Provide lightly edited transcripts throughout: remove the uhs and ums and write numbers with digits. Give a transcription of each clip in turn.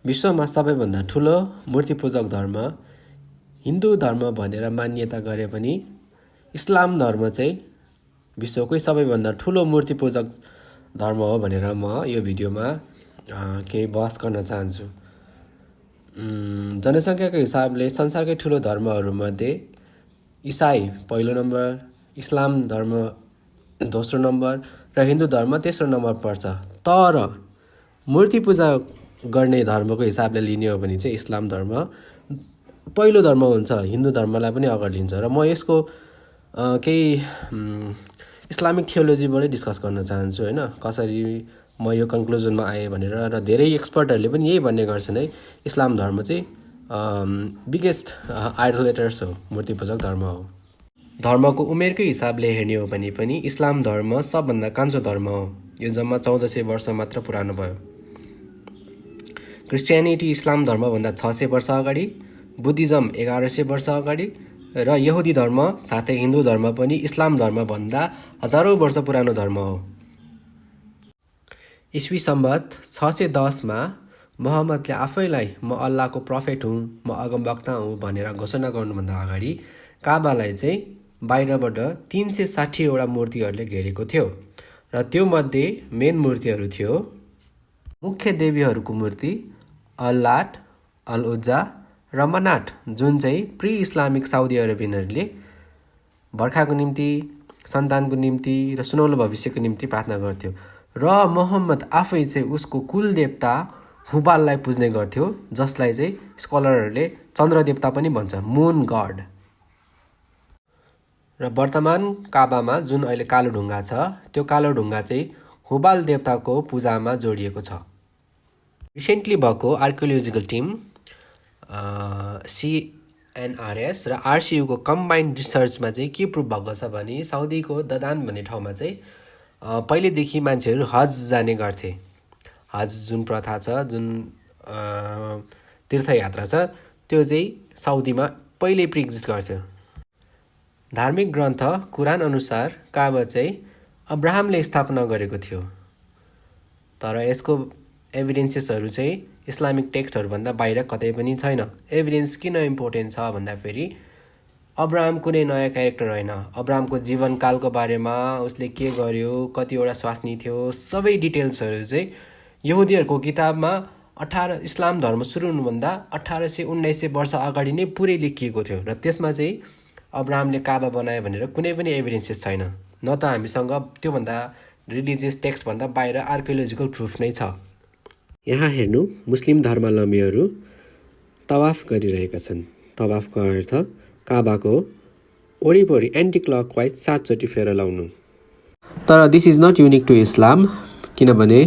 विश्वमा सबैभन्दा ठुलो मूर्तिपूजक धर्म हिन्दू धर्म भनेर मान्यता गरे पनि इस्लाम धर्म चाहिँ विश्वकै सबैभन्दा ठुलो मूर्तिपूजक धर्म हो भनेर म यो भिडियोमा केही बहस गर्न चाहन्छु। जनसङ्ख्याको हिसाबले संसारकै ठुलो धर्महरूमध्ये इसाई पहिलो नम्बर, इस्लाम धर्म दोस्रो नम्बर र हिन्दू धर्म तेस्रो नम्बर पर्छ। तर मूर्ति पूजा गर्ने धर्मको हिसाबले लिने हो भने चाहिँ इस्लाम धर्म पहिलो धर्म हुन्छ, हिन्दू धर्मलाई पनि अगाडि लिन्छ। र म यसको केही इस्लामिक थियोलोजीबाटै डिस्कस गर्न चाहन्छु हैन, कसरी म यो कन्क्लुजनमा आएँ भनेर। र धेरै एक्सपर्टहरूले पनि यही भन्ने गर्छन् है, इस्लाम धर्म चाहिँ बिगेस्ट आइडोलेटर्स हो, मूर्तिपूजक धर्म हो। धर्मको उमेरकै हिसाबले हेर्ने हो भने पनि इस्लाम धर्म सबभन्दा कान्छो धर्म हो। यो जम्मा 1400 वर्ष मात्र पुरानो भयो। क्रिस्चियनिटी इस्लाम धर्मभन्दा 600 वर्ष अगाडि, बुद्धिज्म 1100 वर्ष अगाडि र यहुदी धर्म साथै हिन्दू धर्म पनि इस्लाम धर्मभन्दा हजारौँ वर्ष पुरानो धर्म हो। ईस्वी सम्वत 610 मा मोहम्मदले आफैलाई म अल्लाहको प्रोफेट हुँ, म अगमवक्ता हुँ भनेर घोषणा गर्नुभन्दा अगाडि काबालाई चाहिँ बाहिरबाट 360 वटा मूर्तिहरूले घेरेको थियो। र त्यो मध्ये मेन मूर्तिहरू थियो मुख्य देवीहरूको मूर्ति अल्लाट, अल उज्जा र मनाट, जुन चाहिँ प्री इस्लामिक साउदी अरेबियनहरूले बर्खाको निम्ति, सन्तानको निम्ति र सुनौलो भविष्यको निम्ति प्रार्थना गर्थ्यो। र मोहम्मद आफै चाहिँ उसको कुल देवता हुबाललाई पुज्ने गर्थ्यो, जसलाई चाहिँ स्कलरहरूले चन्द्र देवता पनि भन्छ, मुन गड। र वर्तमान काबामा जुन अहिले कालो ढुङ्गा छ, त्यो कालो ढुङ्गा चाहिँ हुबाल देवताको पूजामा जोडिएको छ। रिसेन्टली भएको आर्कियोलोजिकल टिम CNRS र RCUको कम्बाइन्ड रिसर्चमा चाहिँ के प्रुभ भएको छ भने साउदीको ददान भन्ने ठाउँमा चाहिँ पहिलेदेखि मान्छेहरू हज जाने गर्थे। हज जुन प्रथा छ, जुन तीर्थयात्रा छ, त्यो चाहिँ साउदीमा पहिल्यै प्रिएक्जिस्ट गर्थ्यो। धार्मिक ग्रन्थ कुरान अनुसार काबा चाहिँ अब्राहमले स्थापना गरेको थियो। तर यसको एभिडेन्सेसहरू चाहिँ इस्लामिक टेक्स्टहरूभन्दा बाहिर कतै पनि छैन। एभिडेन्स किन इम्पोर्टेन्ट छ भन्दाखेरि अब्राहम कुनै नयाँ क्यारेक्टर होइन। अब्राहमको जीवनकालको बारेमा, उसले के गर्यो, कतिवटा स्वास्नी थियो, सबै डिटेल्सहरू चाहिँ यहुदीहरूको किताबमा इस्लाम धर्म सुरु हुनुभन्दा 1800-1900 वर्ष अगाडि नै पुरै लेखिएको थियो। र त्यसमा चाहिँ अब्राहमले काबा बनायो भनेर कुनै पनि एभिडेन्सेस छैन। न त हामीसँग त्योभन्दा रिलिजियस टेक्स्टभन्दा बाहिर आर्कियोलोजिकल प्रुफ नै छ। यहाँ हेर्नु, मुस्लिम धर्मावलम्बीहरू तवाफ गरिरहेका छन्। तवाफको अर्थ काबाको वरिपरि एन्टी क्लकवाइज 7 चोटि फेर लाउनु। तर this is not unique to Islam, किनभने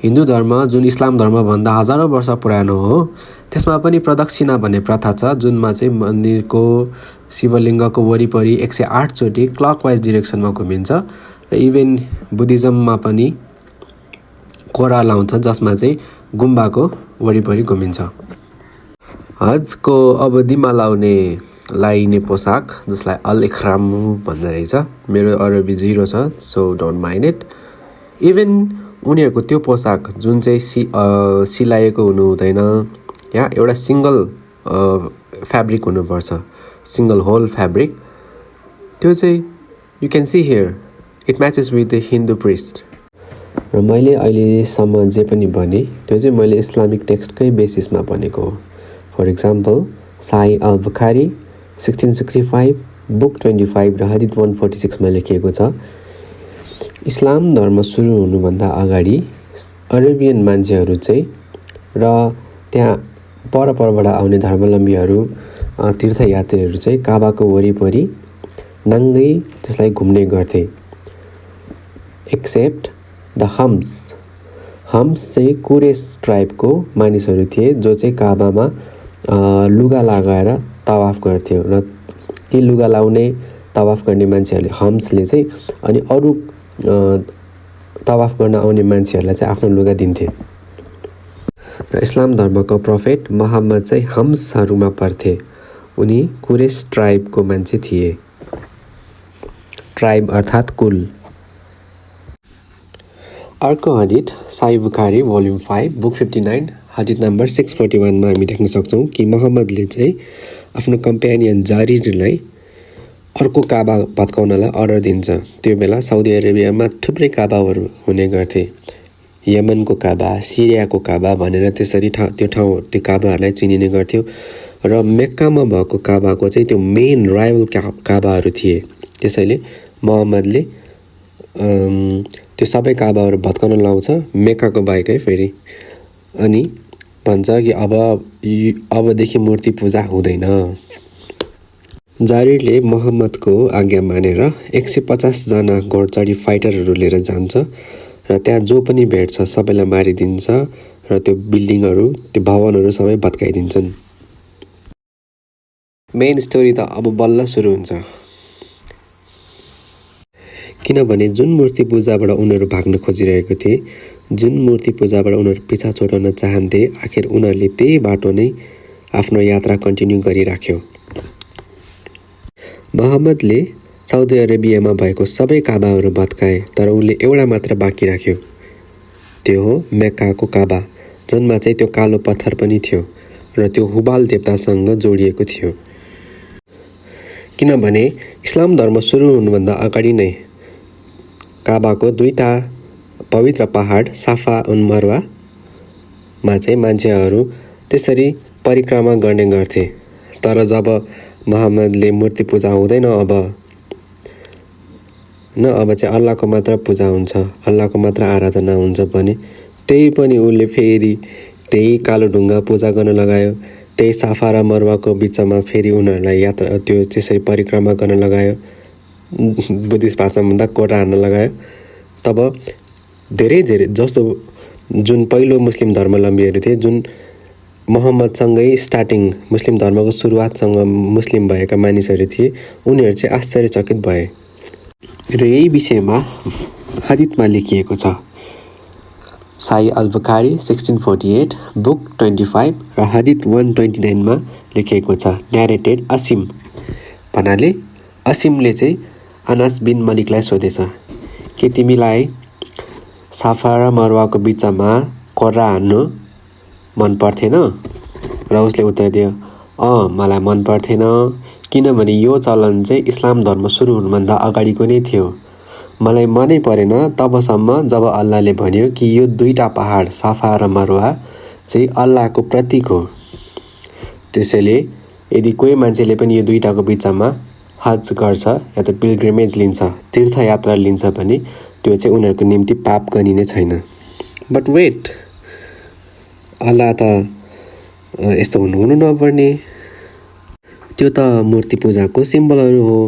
हिन्दू धर्म जुन इस्लाम धर्मभन्दा हजारौँ वर्ष पुरानो हो, त्यसमा पनि प्रदक्षिणा भन्ने प्रथा छ, जुनमा चाहिँ मन्दिरको शिवलिङ्गको वरिपरि 108 चोटि क्लकवाइज डिरेक्सनमा घुमिन्छ। र इभन बुद्धिज्ममा पनि कोरा लाउँछ, जसमा चाहिँ गुम्बाको वरिपरि घुमिन्छ। हजको अवधिमा लाइने पोसाक, जसलाई अल इख्राम भन्दो रहेछ, मेरो अरबी 0 छ, so don't mind it. Even उनीहरूको त्यो पोसाक जुन चाहिँ सिलाएको हुनु हुँदैन, यहाँ एउटा सिङ्गल फ्याब्रिक हुनुपर्छ, सिङ्गल होल फ्याब्रिक। त्यो चाहिँ you can see here it matches with the Hindu priest. र मैले अहिलेसम्म जे पनि भने त्यो चाहिँ मैले इस्लामिक टेक्स्टकै बेसिसमा भनेको हो। For example Sahih al Bukhari 1665, book 25 र हदिथ 146 मा लेखिएको छ, इस्लाम धर्म सुरु हुनुभन्दा अगाडि अरेबियन मान्छेहरू चाहिँ र त्यहाँ परबाट आउने धर्मावलम्बीहरू, तीर्थयात्रीहरू चाहिँ काबाको वरिपरि नाङ्गै त्यसलाई घुम्ने गर्थे, एक्सेप्ट द हम्स चाहिँ कुरेस ट्राइबको मानिसहरू थिए, जो चाहिँ काबामा लुगा लगाएर तवाफ गर्थ्यो। र ती लुगा लाउने तवाफ गर्ने मान्छेहरूले, हम्सले चाहिँ, अनि अरू तवाफ गर्न आउने मान्छेहरूलाई चाहिँ आफ्नो लुगा दिन्थे। र इस्लाम धर्मको प्रोफेट मोहम्मद चाहिँ हम्सहरूमा पर्थे। उनी कुरेस ट्राइबको मान्छे थिए। ट्राइब अर्थात् कुल। अर्को हदिथ साही बुखारी भोल्युम 5 बुक 59 हदिस नम्बर 641 मा हामी देख्न सक्छौँ कि मोहम्मदले चाहिँ आफ्नो कम्प्यानियन जारिरलाई अर्को काबा भत्काउनलाई अर्डर दिन्छ। त्यो बेला साउदी अरेबियामा थुप्रै काबाहरू हुने गर्थे। यमनको काबा, सिरियाको काबा भनेर त्यसरी त्यो काबाहरूलाई चिनिने गर्थ्यो र मेक्कामा भएको काबाको चाहिँ त्यो मेन राइभल काबाहरू थिए। त्यसैले मोहम्मदले त्यो सबै काबाहरू भत्काउन लाउँछ मेक्काको बाहेकै फेरि, अनि भन्छ कि अबदेखि मूर्ति पूजा हुँदैन। जारिरले मोहम्मदको आज्ञा मानेर 150 जना घोडचढी फाइटरहरू लिएर जान्छ र त्यहाँ जो पनि भेट्छ सबैलाई मारिदिन्छ र त्यो बिल्डिङहरू, त्यो भवनहरू सबै भत्काइदिन्छन्। मेन स्टोरी त अब बल्ल सुरु हुन्छ, किनभने जुन मूर्ति पूजाबाट उनीहरू भाग्न खोजिरहेको थिए, जुन मूर्ति पूजाबाट उनीहरू पिछा छोडाउन चाहन्थे, आखिर उनीहरूले त्यही बाटो नै आफ्नो यात्रा कन्टिन्यू गरिराख्यो। मोहम्मदले साउदी अरेबियामा भएको सबै काबाहरू भत्काए, तर उनले एउटा मात्र बाँकी राख्यो। त्यो हो मेक्काको काबा, जुनमा चाहिँ त्यो कालो पत्थर पनि थियो र त्यो हुबाल देवतासँग जोडिएको थियो। किनभने इस्लाम धर्म सुरु हुनुभन्दा अगाडि नै काबाको दुईटा पवित्र पहाड साफा अनि मरवामा चाहिँ मान्छेहरू त्यसरी परिक्रमा गर्ने गर्थे। तर जब मोहम्मदले मूर्ति पूजा हुँदैन, अब चाहिँ अल्लाहको मात्र पूजा हुन्छ, अल्लाहको मात्र आराधना हुन्छ भने त्यही पनि उसले फेरि त्यही कालो ढुङ्गा पूजा गर्न लगायो। त्यही साफा र मरवाको बिचमा फेरि उनीहरूलाई यात्रा त्यो त्यसरी परिक्रमा गर्न लगायो। बुद्धिस्ट भाषामा भन्दा कोरा हान्न लगायो। तब धेरै जस्तो जुन पहिलो मुस्लिम धर्मावलम्बीहरू थिए, जुन मोहम्मदसँगै स्टार्टिङ मुस्लिम धर्मको सुरुवातसँग मुस्लिम भएका मानिसहरू थिए, उनीहरू चाहिँ आश्चर्यचकित भए। र यही विषयमा हदिसमा लेखिएको छ। साई अल-बुखारी 1648 बुक 25 र हदिस 129 मा लेखिएको छ। न्यारेटेड असिम भन्नाले असिमले चाहिँ अनस बिन मलिकलाई सोधेछ कि तिमीलाई साफा र मरवाको बिचमा कोर्रा हान्नु मन पर्थेन? र उसले उत्तर दियो, मलाई मन पर्थेन, किनभने यो चलन चाहिँ इस्लाम धर्म सुरु हुनुभन्दा अगाडिको नै थियो। मलाई मनै परेन तबसम्म जब अल्लाहले भन्यो कि यो दुईटा पहाड साफा र मरवा चाहिँ अल्लाहको प्रतीक हो। त्यसैले यदि कोही मान्छेले पनि यो दुईटाको बिचमा हज गर्छ या त पिलग्रिमेज लिन्छ, तीर्थयात्रा लिन्छ भने त्यो चाहिँ उनीहरूको निम्ति पाप गनिने छैन। बट वेट, अल्लाह त यस्तो हुनु नपर्ने, त्यो त मूर्ति पूजाको सिम्बलहरू हो,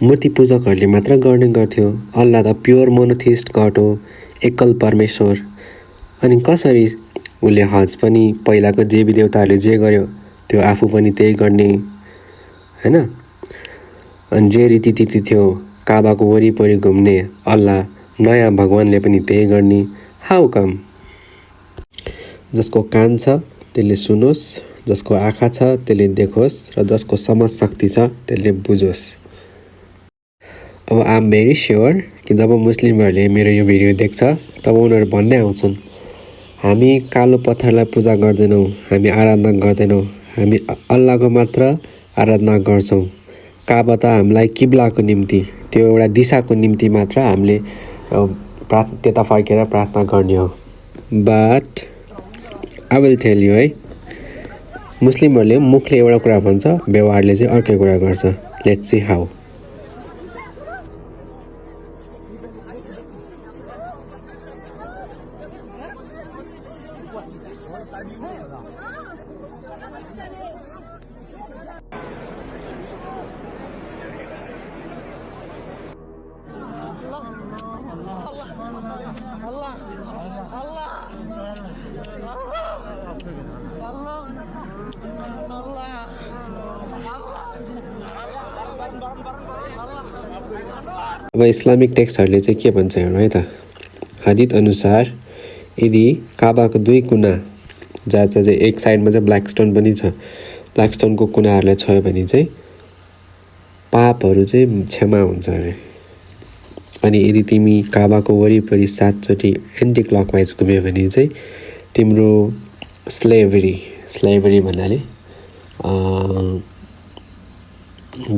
मूर्ति पूजकहरूले मात्र गर्ने गर्थ्यो। अल्लाह त प्योर मोनोथिस्ट गड हो, एकल परमेश्वर। अनि कसरी उसले हज पनि पहिलाको देवी देवताहरूले जे गर्यो त्यो आफू पनि त्यही गर्ने, हैन? अनि जे रीतिथिति थियो काबाको वरिपरि घुम्ने, अल्लाह नयाँ भगवानले पनि त्यही गर्ने। How come? जसको कान छ त्यसले सुनोस्, जसको आँखा छ त्यसले देखोस् र जसको समझ शक्ति छ त्यसले बुझोस्। अब आई एम भेरी स्योर कि जब मुस्लिमहरूले मेरो यो भिडियो देख्छ तब उनीहरू भन्दै आउँछन्, हामी कालो पत्थरलाई पूजा गर्दैनौँ, हामी आराधना गर्दैनौँ, हामी अल्लाहको मात्र आराधना गर्छौँ। काबा त हामीलाई किब्लाको निम्ति, त्यो एउटा दिशाको निम्ति मात्र हामीले त्यता फर्केर प्रार्थना गर्ने हो। But I will tell you है, मुस्लिमहरूले मुखले एउटा कुरा भन्छ, व्यवहारले चाहिँ अर्कै कुरा गर्छ। Let's see how. अब इस्लामिक टेक्स्टहरूले चाहिँ के भन्छ हेर्नु है त। हदिस अनुसार यदि काबाको दुई कुना जहाँ चाहिँ एक साइडमा चाहिँ ब्ल्याक स्टोन पनि छ, ब्ल्याक स्टोनको कुनाहरूलाई छोयो भने चाहिँ पापहरू चाहिँ क्षमा हुन्छ अरे। अनि यदि तिमी काबाको वरिपरि 7 चोटि एन्टी क्लकवाइज घुम्यो भने चाहिँ तिम्रो स्लेभरी भन्नाले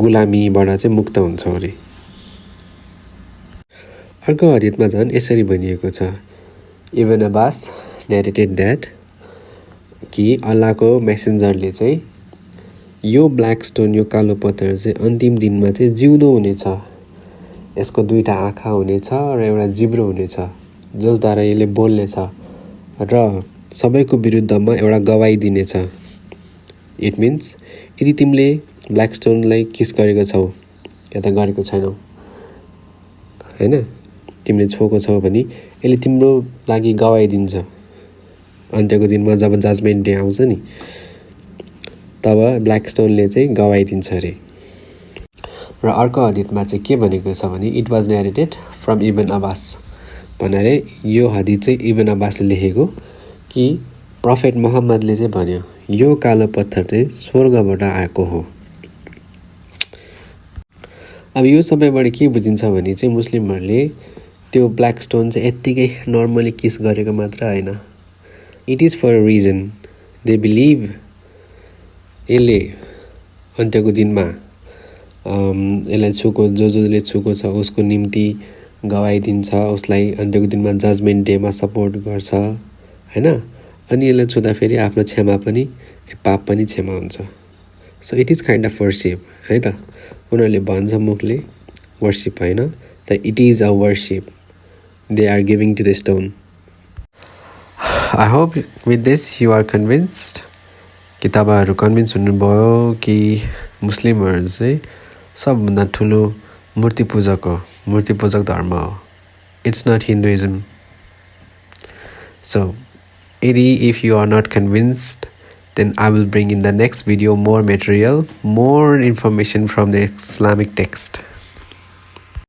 गुलामीबाट चाहिँ मुक्त हुन्छ अरे। अर्को हदिसमा झन् यसरी भनिएको छ, इब्न अब्बास narrated that कि अल्लाहको मेसेन्जरले चाहिँ यो ब्ल्याक स्टोन, यो कालो पत्थर चाहिँ अन्तिम दिनमा चाहिँ जिउँदो हुनेछ, यसको 2टा आँखा हुनेछ र एउटा जिब्रो हुनेछ जसद्वारा यसले बोल्नेछ र सबैको विरुद्धमा एउटा गवाही दिनेछ। इट मिन्स यदि तिमीले ब्ल्याक स्टोनलाई किस गरेको छौ या त गरेको छैनौ हैन, तिमीले छोएको छौ भने यसले तिम्रो लागि गवाही दिन्छ। अन्त्यको दिनमा जब जजमेन्ट डे आउँछ नि तब ब्ल्याक स्टोनले चाहिँ गवाही दिन्छ अरे। र अर्को हदिसमा चाहिँ के भनेको छ भने इट वाज नरेटेड फ्रम इब्न अब्बास भन्नाले यो हदिस चाहिँ इब्न अब्बासले लेखेको कि प्रोफेट मोहम्मदले चाहिँ भन्यो यो कालो पत्थर चाहिँ स्वर्गबाट आएको हो। अब यो सबैबाट के बुझिन्छ भने चाहिँ मुस्लिमहरूले त्यो ब्ल्याक स्टोन चाहिँ यत्तिकै नर्मली किस गरेको मात्र हैन, it is for a reason. They believe यसले अन्त्यको दिनमा यसलाई छुको जसले छुको छ उसको निम्ति गवाही दिन्छ, उसलाई अन्त्यको दिनमा जजमेन्ट डेमा सपोर्ट गर्छ हैन। अनि यसलाई छुँदाखेरि आफ्नो क्षमा पनि पाप पनि क्षमा हुन्छ। So it is kind of worship है त। उनीहरूले भन्छ मुखले वर्शिप हैन त, it is a worship they are giving to the stone. I hope with this you are convinced कि तपाईँहरू कन्भिन्स हुनुभयो कि मुस्लिमहरू चाहिँ सबभन्दा ठुलो मूर्ति पूजक धर्म हो। It's not Hinduism. So if you are not convinced, then I will bring in the next video more material, more information from the Islamic text.